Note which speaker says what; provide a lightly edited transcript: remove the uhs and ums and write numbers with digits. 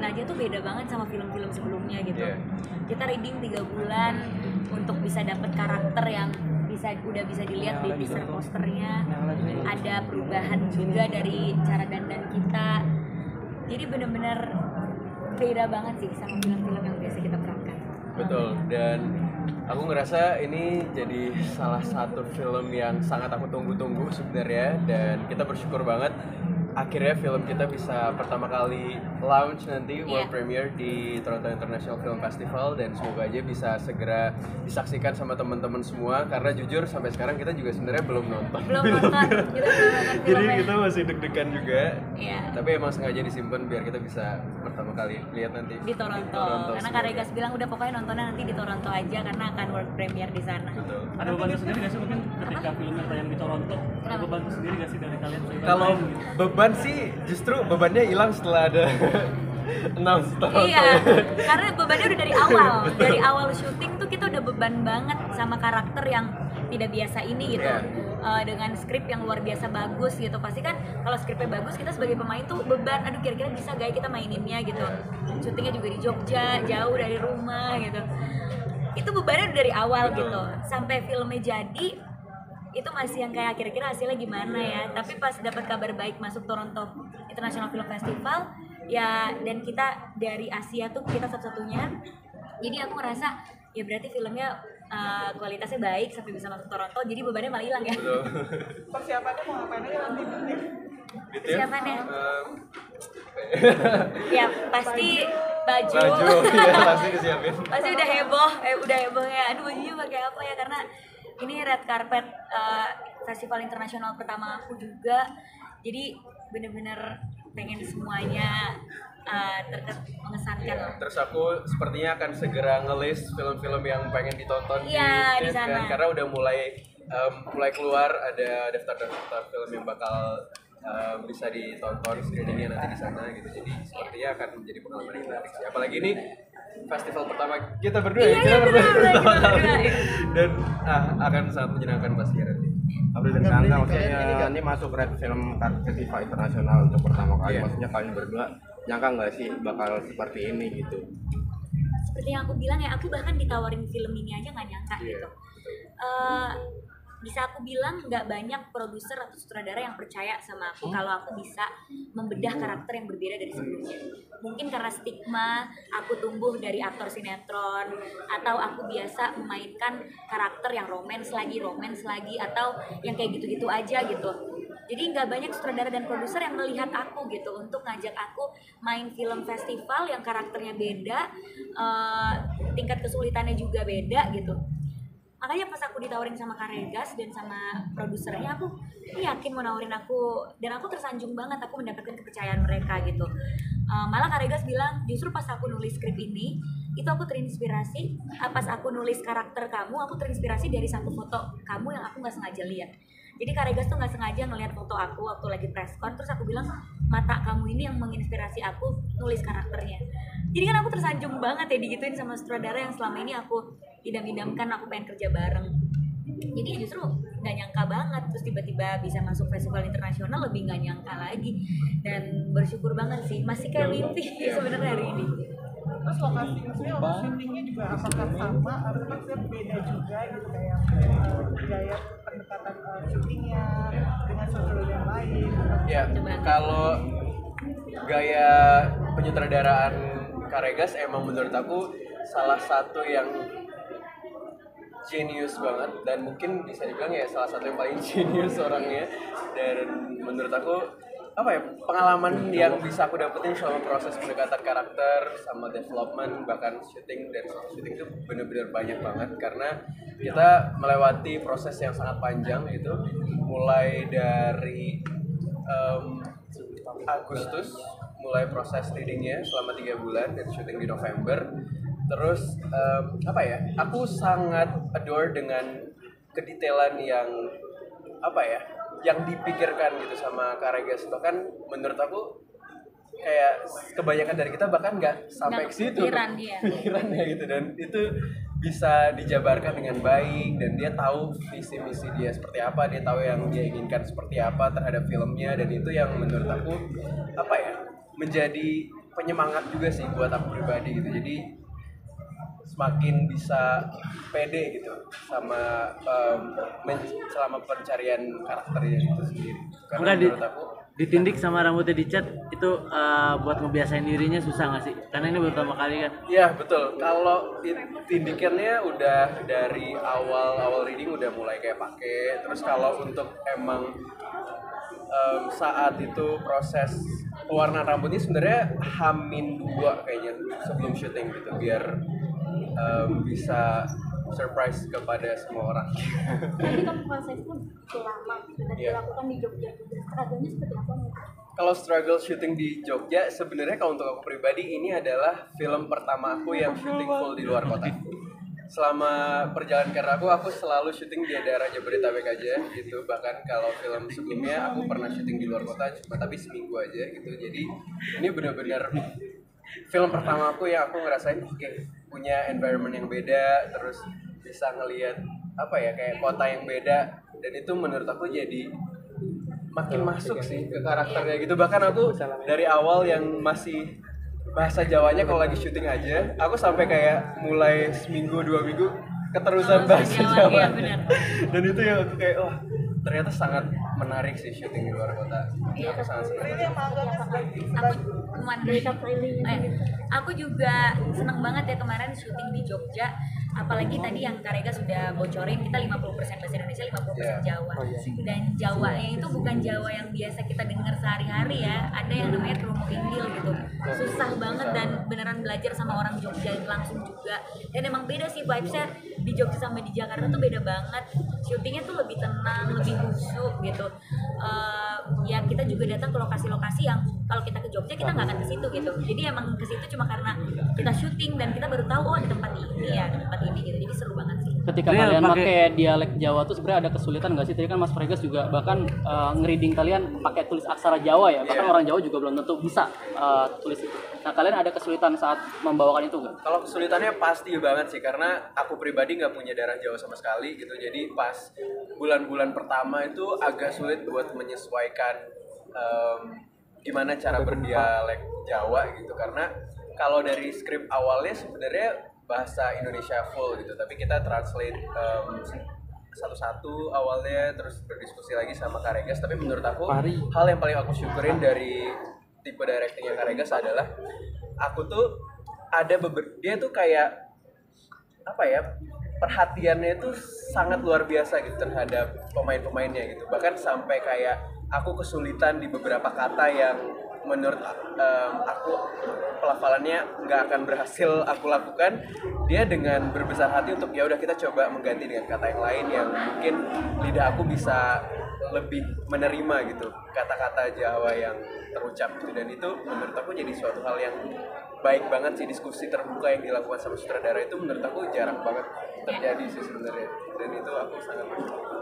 Speaker 1: nontonin aja tuh beda banget sama film-film sebelumnya gitu. Kita reading 3 bulan untuk bisa dapet karakter yang udah bisa dilihat di teaser posternya. Ada perubahan juga dari cara dandan kita. Jadi bener-bener beda banget sih sama film-film yang biasa kita perankan.
Speaker 2: Betul, dan aku ngerasa ini jadi salah satu film yang sangat aku tunggu-tunggu sebenarnya, dan kita bersyukur banget akhirnya film kita bisa pertama kali launch nanti world premiere di Toronto International Film Festival, dan semoga aja bisa segera disaksikan sama teman-teman semua, karena jujur sampai sekarang kita juga sebenarnya belum nonton jadi kita masih deg-degan juga. Tapi emang sengaja disimpan biar kita bisa pertama kali lihat nanti
Speaker 1: di Toronto karena Kak Regas bilang udah pokoknya nontonnya nanti di Toronto aja karena akan world premiere di sana.
Speaker 2: Betul.
Speaker 3: Ada beban sendiri gak sih mungkin ketika filmnya tayang di Toronto? Ada beban sendiri gak sih dari kalian?
Speaker 2: Kalau beban sih justru bebannya hilang setelah ada announce Toronto.
Speaker 1: Iya, karena bebannya udah dari awal. Dari awal syuting tuh kita udah beban banget sama karakter yang tidak biasa ini gitu. Dengan skrip yang luar biasa bagus gitu. Pasti kan kalau skripnya bagus kita sebagai pemain tuh beban, aduh kira-kira bisa gak ya kita maininnya gitu. Syutingnya juga di Jogja, jauh dari rumah gitu. Itu bebannya dari awal gitu. Sampai filmnya jadi itu masih yang kayak kira-kira hasilnya gimana ya. Tapi pas dapat kabar baik masuk Toronto International Film Festival ya, dan kita dari Asia tuh kita satu-satunya. Jadi aku ngerasa ya berarti filmnya kualitasnya baik sampai bisa masuk Toronto, jadi bebannya malah hilang ya.
Speaker 4: Persiapannya mau ngapain aja nanti?
Speaker 1: Persiapannya ya pasti baju
Speaker 2: ya pasti disiapin.
Speaker 1: Pasti udah heboh ya. Aduh bajunya pakai apa ya, karena ini red carpet festival internasional pertama aku juga, jadi bener-bener pengen semuanya mengesankan.
Speaker 2: Terus aku sepertinya akan segera nge-list film-film yang pengen ditonton
Speaker 1: di sana.
Speaker 2: Kan? Karena udah mulai keluar ada daftar-daftar film yang bakal bisa ditonton screeningnya nanti di sana gitu. Jadi sepertinya akan menjadi pengalaman yang menarik sih. Apalagi ini festival pertama kita berdua pertama kali, dan akan sangat menyenangkan pasti nanti.
Speaker 5: April dan Kangga, maksudnya ini masuk Red Film Festival Internasional untuk pertama kali. Maksudnya kalian berdua nyangka nggak sih bakal seperti ini gitu?
Speaker 1: Seperti yang aku bilang ya, aku bahkan ditawarin film ini aja nggak nyangka gitu. Bisa aku bilang nggak banyak produser atau sutradara yang percaya sama aku kalau aku bisa membedah karakter yang berbeda dari sebelumnya. Mungkin karena stigma aku tumbuh dari aktor sinetron, atau aku biasa memainkan karakter yang romance lagi, atau yang kayak gitu-gitu aja gitu. Jadi nggak banyak sutradara dan produser yang melihat aku gitu untuk ngajak aku main film festival yang karakternya beda, tingkat kesulitannya juga beda gitu. Makanya pas aku ditawarin sama Kak Regas dan sama produsernya, aku yakin mau nawarin aku, dan aku tersanjung banget aku mendapatkan kepercayaan mereka gitu. Malah Kak Regas bilang justru pas aku nulis skrip ini itu aku terinspirasi, pas aku nulis karakter kamu aku terinspirasi dari satu foto kamu yang aku nggak sengaja lihat. Jadi Kak Regas tuh nggak sengaja ngelihat foto aku waktu lagi press con, terus aku bilang mata kamu ini yang menginspirasi aku nulis karakternya. Jadi kan aku tersanjung banget ya digituin sama sutradara yang selama ini aku idam-idamkan, aku pengen kerja bareng. Jadi justru nggak nyangka banget, terus tiba-tiba bisa masuk festival internasional, lebih nggak nyangka lagi, dan bersyukur banget sih, masih kayak mimpi sebenarnya hari ini.
Speaker 4: Terus lokasi, maksudnya syutingnya juga apakah sama atau maksudnya beda juga gitu, kayak gaya pendekatan syutingnya dengan sutradara yang lain?
Speaker 2: Ya, kalau gaya penyutradaraan Kak Regas emang menurut aku salah satu yang genius banget, dan mungkin bisa dibilang ya salah satu yang paling genius orangnya. Dan menurut aku pengalaman yang bisa aku dapetin selama proses pendekatan karakter sama development, bahkan syuting itu benar-benar banyak banget, karena kita melewati proses yang sangat panjang gitu, mulai dari Agustus mulai proses readingnya selama 3 bulan dan syuting di November. Terus aku sangat adore dengan kedetailan yang yang dipikirkan gitu sama Kak Regas. Bahkan menurut aku kayak kebanyakan dari kita bahkan nggak sampai ke situ pikirannya gitu, dan itu bisa dijabarkan dengan baik, dan dia tahu visi misi dia seperti apa, dia tahu yang dia inginkan seperti apa terhadap filmnya, dan itu yang menurut aku menjadi penyemangat juga sih buat aku pribadi gitu. Jadi semakin bisa pede gitu sama selama pencarian karakternya itu sendiri. Karena
Speaker 6: Enggak
Speaker 2: menurut aku
Speaker 6: ditindik sama rambutnya dicat itu buat ngebiasain dirinya susah nggak sih? Karena ini pertama kali kan.
Speaker 2: iya betul. Kalau tindikannya udah dari awal reading udah mulai kayak pakai. Terus kalau untuk emang saat itu proses pewarnaan rambutnya sebenarnya H-2 kayaknya sebelum syuting gitu biar bisa surprise kepada semua orang.
Speaker 7: Jadi kan prosesnya lama dan
Speaker 2: Iya.
Speaker 7: dilakukan di Jogja. Struggle-nya seperti apa nih?
Speaker 2: Kalau struggle syuting di Jogja, sebenarnya kalau untuk aku pribadi ini adalah film pertama aku yang syuting full di luar kota. Selama perjalanan karir aku selalu syuting di daerah Jabodetabek aja gitu. Bahkan kalau film sebelumnya aku pernah syuting di luar kota cuma tapi seminggu aja gitu. Jadi ini benar-benar film pertama aku yang aku ngerasain oke, punya environment yang beda, terus bisa ngelihat apa ya kayak kota yang beda, dan itu menurut aku jadi makin masuk sih ke karakternya gitu. Bahkan aku dari awal yang masih bahasa Jawanya kalau lagi syuting aja, aku sampai kayak mulai seminggu 2 minggu keterusan bahasa Jawa.
Speaker 1: Iya, benar.
Speaker 2: Dan itu yang aku kayak wah ternyata sangat menarik sih syuting di luar kota. Aku sangat senang.
Speaker 4: Ini yang magang
Speaker 1: Aku aku juga senang banget ya kemarin syuting di Jogja, apalagi tadi yang Karega sudah bocorin kita 50% bahasa Indonesia, 50% Jawa. Dan Jawanya itu bukan Jawa yang biasa kita dengar sehari-hari ya, ada yang namanya Kromo Indil gitu. Susah banget dan beneran belajar sama orang Jogja langsung juga. Dan emang beda sih vibes-nya di Jogja sama di Jakarta tuh beda banget. Syutingnya tuh lebih tenang, lebih khusyuk gitu. Ya kita juga datang ke lokasi-lokasi yang kalau kita ke Jogja kita nggak akan ke situ gitu. Jadi emang ke situ cuma karena kita syuting dan kita baru tahu oh di tempat ini ya, di tempat ini gitu. Jadi seru banget sih.
Speaker 8: Ketika
Speaker 6: Real,
Speaker 8: kalian
Speaker 6: pakai-
Speaker 8: pakai dialek Jawa tuh sebenarnya ada kesulitan nggak sih? Tadi kan Mas Fregas juga bahkan ngereading kalian pakai tulis aksara Jawa ya. Bahkan
Speaker 2: Iya.
Speaker 8: orang Jawa juga belum tentu bisa tulis itu. Nah kalian ada kesulitan saat membawakan itu nggak?
Speaker 2: Kalau kesulitannya pasti banget sih karena aku pribadi nggak punya darah Jawa sama sekali gitu. Jadi pas bulan-bulan pertama itu agak sulit buat menyesuaikan gimana cara berdialek Jawa gitu, karena kalau dari skrip awalnya sebenarnya bahasa Indonesia full gitu, tapi kita translate satu-satu awalnya, terus berdiskusi lagi sama Karegas. Tapi menurut aku hal yang paling aku syukurin dari tipe directingnya Karegas adalah aku tuh ada dia tuh kayak apa ya, perhatiannya itu sangat luar biasa gitu terhadap pemain-pemainnya gitu. Bahkan sampai kayak aku kesulitan di beberapa kata yang menurut aku pelafalannya nggak akan berhasil aku lakukan, dia dengan berbesar hati untuk ya udah kita coba mengganti dengan kata yang lain yang mungkin lidah aku bisa lebih menerima gitu, kata-kata Jawa yang terucap gitu. Dan itu menurut aku jadi suatu hal yang baik banget sih. Diskusi terbuka yang dilakukan sama sutradara itu menurut aku jarang banget terjadi sih sebenarnya, dan itu aku sangat bersyukur.